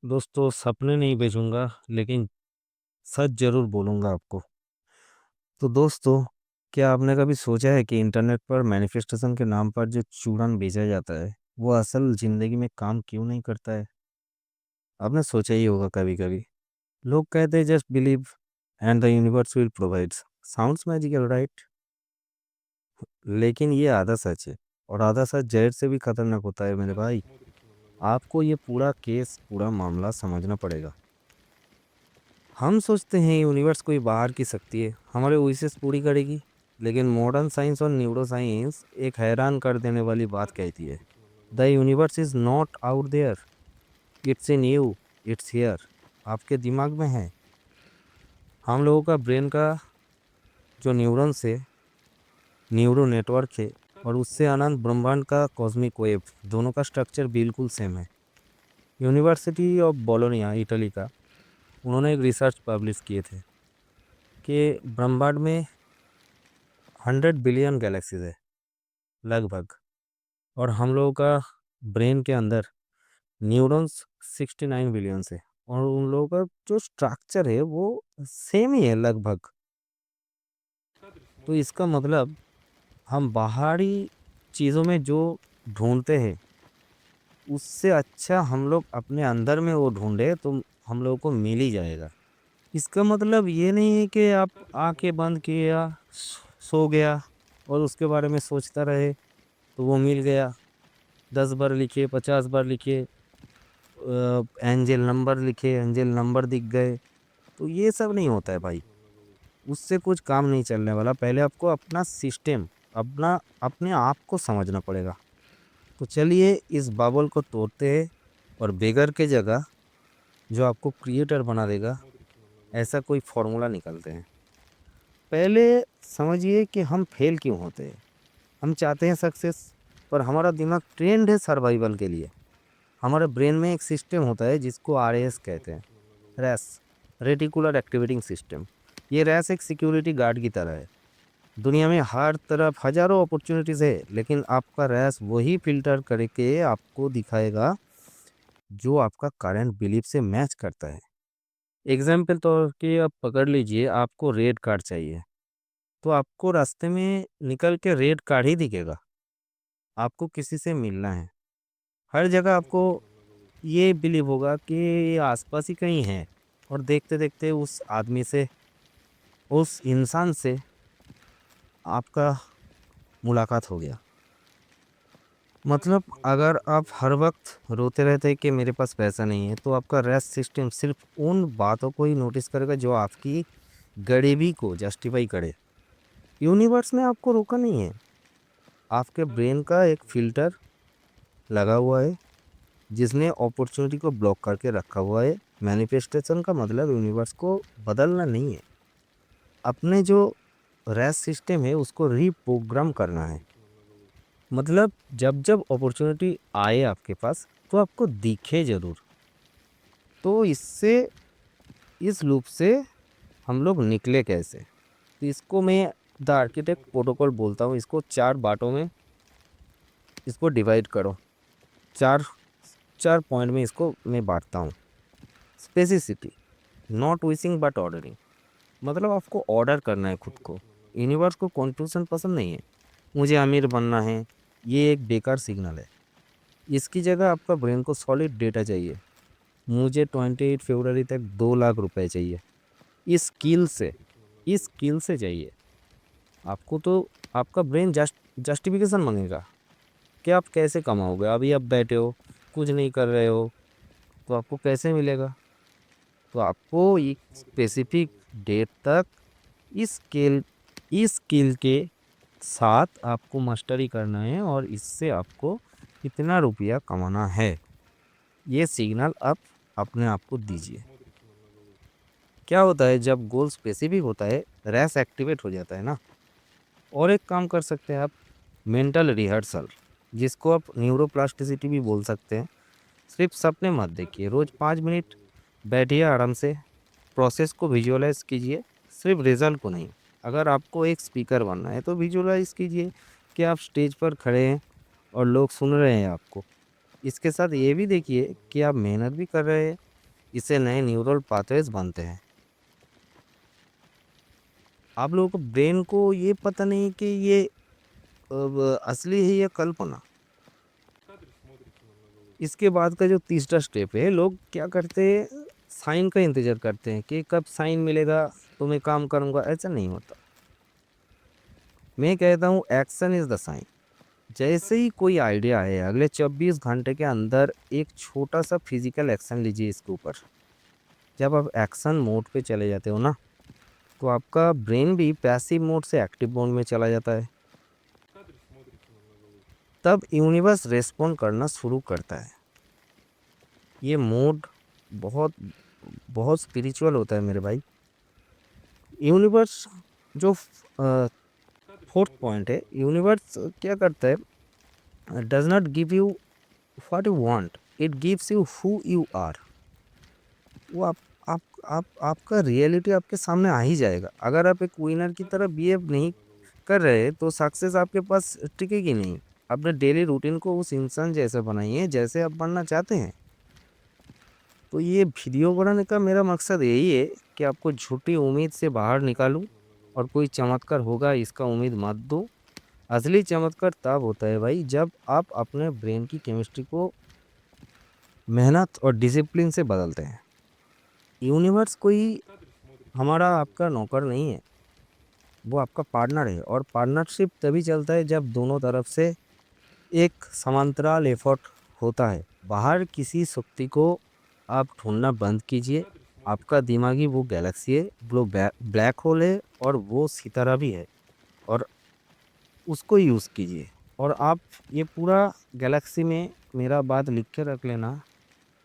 दोस्तों सपने नहीं बेचूंगा, लेकिन सच जरूर बोलूंगा आपको। तो दोस्तों, क्या आपने कभी सोचा है कि इंटरनेट पर मैनिफेस्टेशन के नाम पर जो चूड़न बेचा जाता है वो असल जिंदगी में काम क्यों नहीं करता है? आपने सोचा ही होगा कभी कभी। लोग कहते हैं just believe and the universe will provide. Sounds magical, right? लेकिन ये आधा सच है, और आधा सच जहर से भी खतरनाक होता है मेरे भाई। आपको ये पूरा केस, पूरा मामला समझना पड़ेगा। हम सोचते हैं यूनिवर्स कोई बाहर की शक्ति है, हमारे विशेष पूरी करेगी। लेकिन मॉडर्न साइंस और न्यूरो साइंस एक हैरान कर देने वाली बात कहती है। The universe is not out there, it's in you, it's here. आपके दिमाग में है। हम लोगों का ब्रेन का जो न्यूरॉन्स है, न्यूरो नेटवर्क है, और उससे अनंत ब्रह्मांड का कॉस्मिक वेव, दोनों का स्ट्रक्चर बिल्कुल सेम है। यूनिवर्सिटी ऑफ बोलोनिया, इटली का, उन्होंने एक रिसर्च पब्लिश किए थे कि ब्रह्मांड में 100 बिलियन गैलेक्सीज है लगभग। और हम लोगों का ब्रेन के अंदर न्यूरॉन्स 69 बिलियन है। और उन लोगों का जो स्ट्रक्चर है वो सेम ही है लगभग। तो इसका मतलब हम बाहरी चीज़ों में जो ढूंढते हैं, उससे अच्छा हम लोग अपने अंदर में वो ढूंढे तो हम लोगों को मिल ही जाएगा। इसका मतलब ये नहीं है कि आप आंखें बंद किया, सो गया और उसके बारे में सोचता रहे तो वो मिल गया। 10 बार लिखे, 50 बार लिखे, एंजल नंबर लिखे, एंजल नंबर दिख गए। तो ये सब नहीं होता है भाई। उससे कुछ काम नहीं चलने वाला। पहले आपको अपना सिस्टम, अपना अपने आप को समझना पड़ेगा। तो चलिए इस बबल को तोड़ते हैं, और बेगर के जगह जो आपको क्रिएटर बना देगा, ऐसा कोई फॉर्मूला निकालते हैं। पहले समझिए कि हम फेल क्यों होते हैं। हम चाहते हैं सक्सेस, पर हमारा दिमाग ट्रेंड है सर्वाइवल के लिए। हमारे ब्रेन में एक सिस्टम होता है जिसको आरएएस कहते हैं, रैस, रेटिकुलर एक्टिवेटिंग सिस्टम। ये रैस एक सिक्योरिटी गार्ड की तरह है। दुनिया में हर तरफ हजारों अपॉर्चुनिटीज है, लेकिन आपका रैस वही फिल्टर करके आपको दिखाएगा जो आपका करंट बिलीफ से मैच करता है। एग्जाम्पल तौर के आप पकड़ लीजिए, आपको रेड कार्ड चाहिए, तो आपको रास्ते में निकल के रेड कार्ड ही दिखेगा। आपको किसी से मिलना है, हर जगह आपको ये बिलीव होगा कि ये आसपास ही कहीं है। और देखते देखते उस आदमी से, उस इंसान से आपका मुलाकात हो गया। मतलब अगर आप हर वक्त रोते रहते हैं कि मेरे पास पैसा नहीं है, तो आपका रेस्ट सिस्टम सिर्फ उन बातों को ही नोटिस करेगा जो आपकी गरीबी को जस्टिफाई करे। यूनिवर्स ने आपको रोका नहीं है। आपके ब्रेन का एक फिल्टर लगा हुआ है जिसने अपॉर्चुनिटी को ब्लॉक करके रखा हुआ है। मैनिफेस्टेशन का मतलब यूनिवर्स को बदलना नहीं है, अपने जो रेस्ट सिस्टम है उसको रीप्रोग्राम करना है। मतलब जब जब अपॉर्चुनिटी आए आपके पास, तो आपको दिखे जरूर। तो इससे, इस लूप से हम लोग निकले कैसे? तो इसको मैं द आर्किटेक्ट प्रोटोकॉल बोलता हूँ। इसको 4 बातों में इसको डिवाइड करो। चार चार पॉइंट में इसको मैं बांटता हूँ। Spasticity, not wishing but ordering. मतलब आपको ऑर्डर करना है खुद को। यूनिवर्स को कॉन्फ्यूजन पसंद नहीं है। मुझे अमीर बनना है, ये एक बेकार सिग्नल है। इसकी जगह आपका ब्रेन को सॉलिड डेटा चाहिए। मुझे 28 फरवरी तक 2 लाख रुपए चाहिए। इस स्किल से, इस स्किल से चाहिए आपको। तो आपका ब्रेन जस्टिफिकेशन मांगेगा कि आप कैसे कमाओगे। अभी आप बैठे हो, कुछ नहीं कर रहे हो, तो आपको कैसे मिलेगा? तो आपको एक स्पेसिफिक डेट तक इस स्किल के साथ आपको मास्टरी करना है, और इससे आपको कितना रुपया कमाना है, ये सिग्नल आप अपने आप को दीजिए। क्या होता है जब गोल स्पेसिफिक होता है, रैस एक्टिवेट हो जाता है ना। और एक काम कर सकते हैं आप, मेंटल रिहर्सल, जिसको आप न्यूरोप्लास्टिसिटी भी बोल सकते हैं। सिर्फ सपने मत देखिए, रोज 5 मिनट बैठिए आराम से, प्रोसेस को विजुअलाइज कीजिए, सिर्फ रिजल्ट को नहीं। अगर आपको एक स्पीकर बनना है तो विजुअलाइज कीजिए कि आप स्टेज पर खड़े हैं और लोग सुन रहे हैं आपको। इसके साथ ये भी देखिए कि आप मेहनत भी कर रहे हैं, इससे नए न्यूरल पाथवेज बनते हैं। आप लोगों को ब्रेन को ये पता नहीं कि ये असली है या कल्पना। इसके बाद का जो तीसरा स्टेप है, लोग क्या करते हैं, साइन का इंतजार करते हैं कि कब साइन मिलेगा तो मैं काम करूंगा। ऐसा नहीं होता। मैं कहता हूँ एक्शन इज द साइन। जैसे ही कोई आइडिया है, अगले 24 घंटे के अंदर एक छोटा सा फिजिकल एक्शन लीजिए इसके ऊपर। जब आप एक्शन मोड पे चले जाते हो ना, तो आपका ब्रेन भी पैसिव मोड से एक्टिव मोड में चला जाता है। तब यूनिवर्स रेस्पॉन्ड करना शुरू करता है। ये मोड बहुत बहुत स्पिरिचुअल होता है मेरे भाई। यूनिवर्स जो फोर्थ पॉइंट है, यूनिवर्स क्या करता है, does not give you what you want, it gives you who you are. वो आप आपका रियलिटी आपके सामने आ ही जाएगा। अगर आप एक विनर की तरह बिहेव नहीं कर रहे तो सक्सेस आपके पास टिकेगी नहीं। अपने डेली रूटीन को उस इंसान जैसा बनाइए जैसे आप बनना चाहते हैं। तो ये वीडियो बनाने का मेरा मकसद यही है कि आपको झूठी उम्मीद से बाहर निकालूं, और कोई चमत्कार होगा इसका उम्मीद मत दो। असली चमत्कार तब होता है भाई, जब आप अपने ब्रेन की केमिस्ट्री को मेहनत और डिसिप्लिन से बदलते हैं। यूनिवर्स कोई हमारा आपका नौकर नहीं है, वो आपका पार्टनर है। और पार्टनरशिप तभी चलता है जब दोनों तरफ से एक समांतराल एफर्ट होता है। बाहर किसी शक्ति को आप ढूंढना बंद कीजिए। आपका दिमागी वो गैलेक्सी है, वो ब्लैक होल है, और वो सितारा भी है। और उसको यूज़ कीजिए। और आप ये पूरा गैलेक्सी में मेरा बात लिख के रख लेना,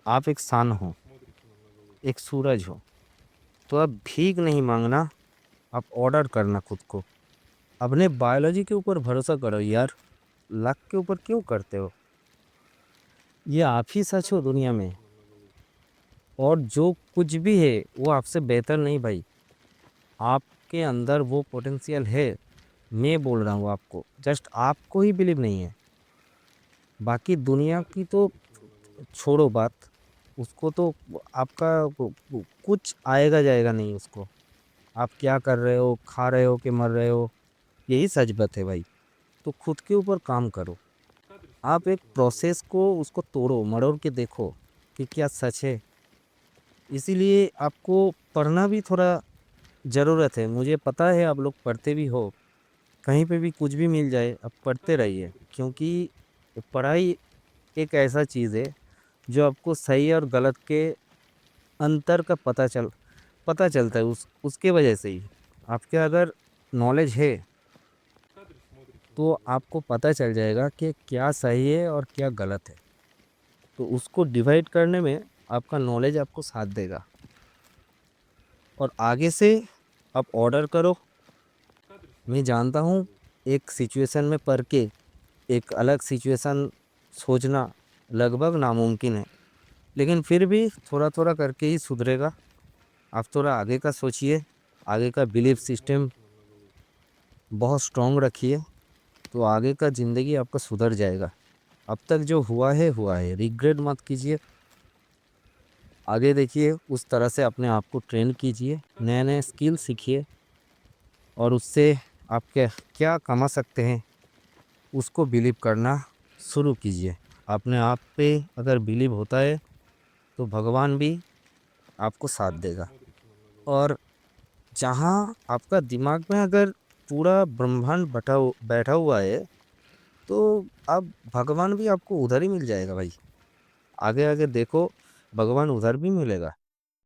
आप एक सन हो, एक सूरज हो। तो आप भीख नहीं मांगना, आप ऑर्डर करना खुद को। अपने बायोलॉजी के ऊपर भरोसा करो यार, लक के ऊपर क्यों करते हो। ये आप ही सच हो दुनिया में। और जो कुछ भी है वो आपसे बेहतर नहीं भाई। आपके अंदर वो पोटेंशियल है। मैं बोल रहा हूँ आपको, जस्ट आपको ही बिलीव नहीं है। बाकी दुनिया की तो छोड़ो बात। उसको तो आपका कुछ आएगा जाएगा नहीं उसको। आप क्या कर रहे हो, खा रहे हो कि मर रहे हो, यही सच बात है भाई। तो खुद के ऊपर काम करो। आप एक प्रोसेस को उसको तोड़ो मरोड़ के देखो कि क्या सच है। इसीलिए आपको पढ़ना भी थोड़ा ज़रूरत है। मुझे पता है आप लोग पढ़ते भी हो। कहीं पे भी कुछ भी मिल जाए आप पढ़ते रहिए, क्योंकि पढ़ाई एक ऐसा चीज़ है जो आपको सही और गलत के अंतर का पता चलता है। उसके वजह से ही आपके अगर नॉलेज है तो आपको पता चल जाएगा कि क्या सही है और क्या गलत है। तो उसको डिवाइड करने में आपका नॉलेज आपको साथ देगा। और आगे से आप ऑर्डर करो। मैं जानता हूँ एक सिचुएशन में पढ़ के एक अलग सिचुएशन सोचना लगभग नामुमकिन है, लेकिन फिर भी थोड़ा थोड़ा करके ही सुधरेगा। आप थोड़ा आगे का सोचिए, आगे का बिलीफ सिस्टम बहुत स्ट्रॉन्ग रखिए, तो आगे का ज़िंदगी आपका सुधर जाएगा। अब तक जो हुआ है, रिग्रेट मत कीजिए। आगे देखिए, उस तरह से अपने आप को ट्रेन कीजिए, नए नए स्किल सीखिए, और उससे आप क्या कमा सकते हैं उसको बिलीव करना शुरू कीजिए। अपने आप पे अगर बिलीव होता है तो भगवान भी आपको साथ देगा। और जहाँ आपका दिमाग में अगर पूरा ब्रह्मांड बैठा हुआ है, तो आप भगवान भी आपको उधर ही मिल जाएगा भाई। आगे आगे देखो, भगवान उधर भी मिलेगा।